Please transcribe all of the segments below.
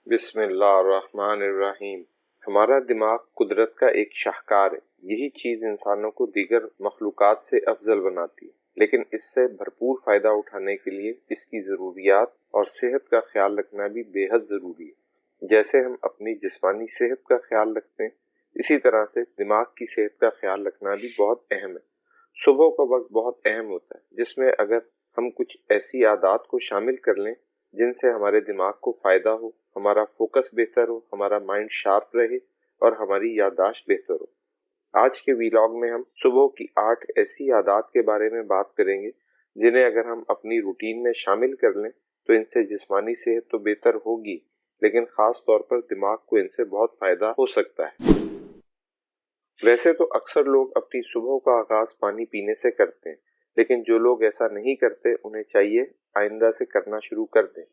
बिस्मिल्लाहिर्रहमानिर्रहीम। हमारा दिमाग कुदरत का एक शाहकार है। यही चीज़ इंसानों को दीगर मखलूक़ात से अफजल बनाती है, लेकिन इससे भरपूर फ़ायदा उठाने के लिए इसकी ज़रूरियात और सेहत का ख्याल रखना भी बेहद ज़रूरी है। जैसे हम अपनी जिस्मानी सेहत का ख्याल रखते हैं, इसी तरह से दिमाग की सेहत का ख्याल रखना भी बहुत अहम है। सुबह का वक्त बहुत अहम होता है, जिसमें अगर हम कुछ ऐसी आदत को शामिल कर लें जिनसे हमारे दिमाग को फ़ायदा हो, हमारा फोकस बेहतर हो, हमारा माइंड शार्प रहे और हमारी याददाश्त बेहतर हो। आज के वीलॉग में हम सुबह की 8 ऐसी आदत के बारे में बात करेंगे जिन्हें अगर हम अपनी रूटीन में शामिल कर लें तो इनसे जिस्मानी सेहत तो बेहतर होगी, लेकिन ख़ास तौर पर दिमाग को इनसे बहुत फ़ायदा हो सकता है। वैसे तो अक्सर लोग अपनी सुबह का आगाज़ पानी पीने से करते हैं, लेकिन जो लोग ऐसा नहीं करते उन्हें चाहिए आइंदा से करना शुरू कर दें।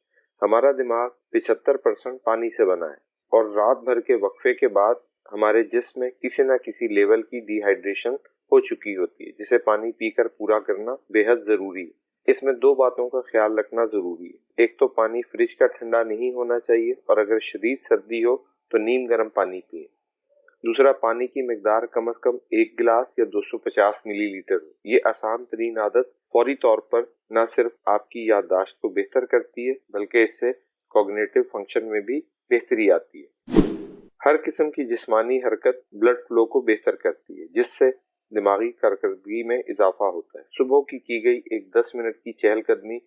हमारा दिमाग 75% पानी से बना है और रात भर के वक्फे के बाद हमारे जिस्म में किसी न किसी लेवल की डिहाइड्रेशन हो चुकी होती है, जिसे पानी पीकर पूरा करना बेहद ज़रूरी है। इसमें 2 बातों का ख्याल रखना ज़रूरी है। एक तो पानी फ्रिज का ठंडा नहीं होना चाहिए और अगर शदीद सर्दी हो तो नीम गर्म पानी पिएं। दूसरा, पानी की मिकदार कम से कम 1 गिलास या 250 मिलीलीटर हो। ये आसान तरीन आदत फौरी तौर पर न सिर्फ आपकी याददाश्त को बेहतर करती है, बल्कि इससे कॉग्निटिव फंक्शन में भी बेहतरी आती है। हर किस्म की जिस्मानी हरकत ब्लड फ्लो को बेहतर करती है, जिससे दिमागी कारकर्दगी में इजाफा होता है। सुबह की गई एक 10 मिनट की चहलकदमी,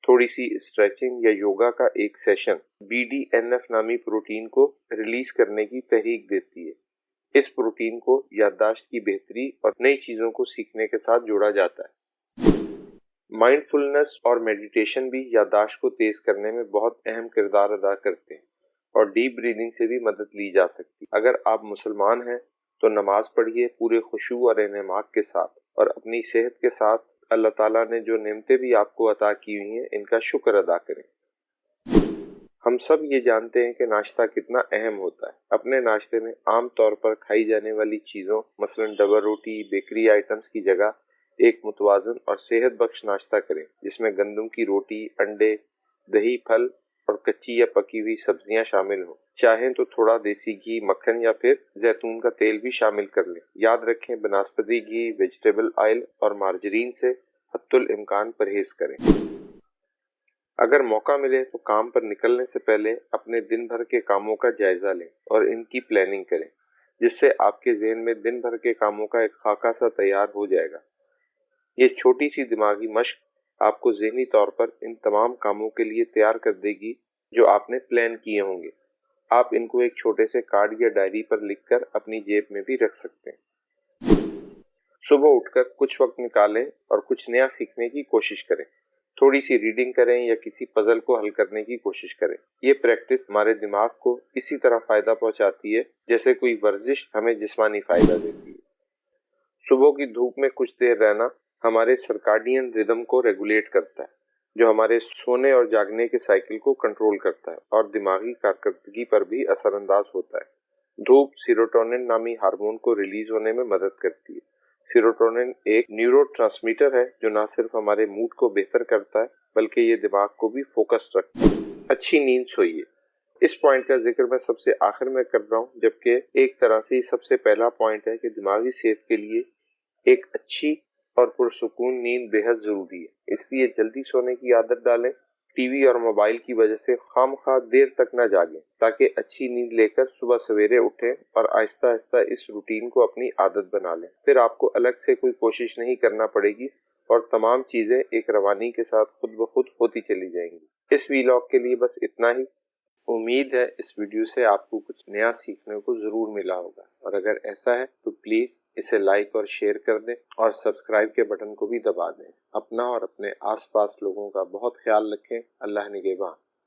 थोड़ी सी स्ट्रेचिंग या योगा का एक सेशन BDNF नामी प्रोटीन को रिलीज करने की तहरीक देती है। इस प्रोटीन को याददाश्त की बेहतरी और नई चीजों को सीखने के साथ जोड़ा जाता है। माइंडफुलनेस और मेडिटेशन भी याददाश्त को तेज करने में बहुत अहम किरदार अदा करते हैं और डीप ब्रीदिंग से भी मदद ली जा सकती है। अगर आप मुसलमान हैं तो नमाज पढ़िए पूरे खुशू और इन्हमाक के साथ, और अपनी सेहत के साथ अल्लाह ताला ने जो नेमतें भी आपको अता की हुई हैं इनका शुक्र अदा करें। हम सब ये जानते हैं कि नाश्ता कितना अहम होता है। अपने नाश्ते में आम तौर पर खाई जाने वाली चीज़ों मसलन डबल रोटी, बेकरी आइटम्स की जगह एक मुतवाज़न और सेहत बख्श नाश्ता करें, जिसमें गंदम की रोटी, अंडे, दही, फल और कच्ची या पकी हुई सब्जियां शामिल हों। चाहें तो थोड़ा देसी घी, मक्खन या फिर जैतून का तेल भी शामिल कर लें। याद रखें, बनस्पति घी, वेजिटेबल ऑयल और मार्जरीन से हत्तुल इम्कान परहेज करें। अगर मौका मिले तो काम पर निकलने से पहले अपने दिन भर के कामों का जायजा लें और इनकी प्लानिंग करें, जिससे आपके ज़हन में दिन भर के कामों का एक खाका सा तैयार हो जाएगा। ये छोटी सी दिमागी मश्क आपको ज़हनी तौर पर इन तमाम कामों के लिए तैयार कर देगी जो आपने प्लान किए होंगे। आप इनको एक छोटे से कार्ड या डायरी पर लिखकर अपनी जेब में भी रख सकते हैं। सुबह उठकर कुछ वक्त निकालें और कुछ नया सीखने की कोशिश करें। थोड़ी सी रीडिंग करें या किसी पजल को हल करने की कोशिश करें। ये प्रैक्टिस हमारे दिमाग को इसी तरह फायदा पहुंचाती है जैसे कोई वर्जिश हमें जिस्मानी फायदा देती है। सुबह की धूप में कुछ देर रहना हमारे सर्काडियन रिदम को रेगुलेट करता है, जो हमारे सोने और जागने के साइकिल को कंट्रोल करता है और दिमागी कारकर्दगी पर भी असरअंदाज होता है। धूप सेरोटोनिन नामी हार्मोन को रिलीज होने में मदद करती है। सेरोटोनिन एक न्यूरोट्रांसमीटर है जो न सिर्फ हमारे मूड को बेहतर करता है, बल्कि ये दिमाग को भी फोकस्ड रखता है। अच्छी नींद सोइए। इस पॉइंट का जिक्र मैं सबसे आखिर में कर रहा हूँ, जबकि एक तरह से सबसे पहला पॉइंट है कि दिमागी सेहत के लिए एक अच्छी और पुरसुकून नींद बेहद जरूरी है। इसलिए जल्दी सोने की आदत डालें। टीवी और मोबाइल की वजह से खामखा देर तक न जागें, ताकि अच्छी नींद लेकर सुबह सवेरे उठें और आहिस्ता आहिस्ता इस रूटीन को अपनी आदत बना लें। फिर आपको अलग से कोई कोशिश नहीं करना पड़ेगी और तमाम चीजें एक रवानी के साथ खुद ब खुद होती चली जाएंगी। इस वीलॉग के लिए बस इतना ही। उम्मीद है इस वीडियो से आपको कुछ नया सीखने को जरूर मिला होगा, और अगर ऐसा है तो प्लीज इसे लाइक और शेयर कर दें और सब्सक्राइब के बटन को भी दबा दें। अपना और अपने आसपास लोगों का बहुत ख्याल रखें। अल्लाह निगहबान।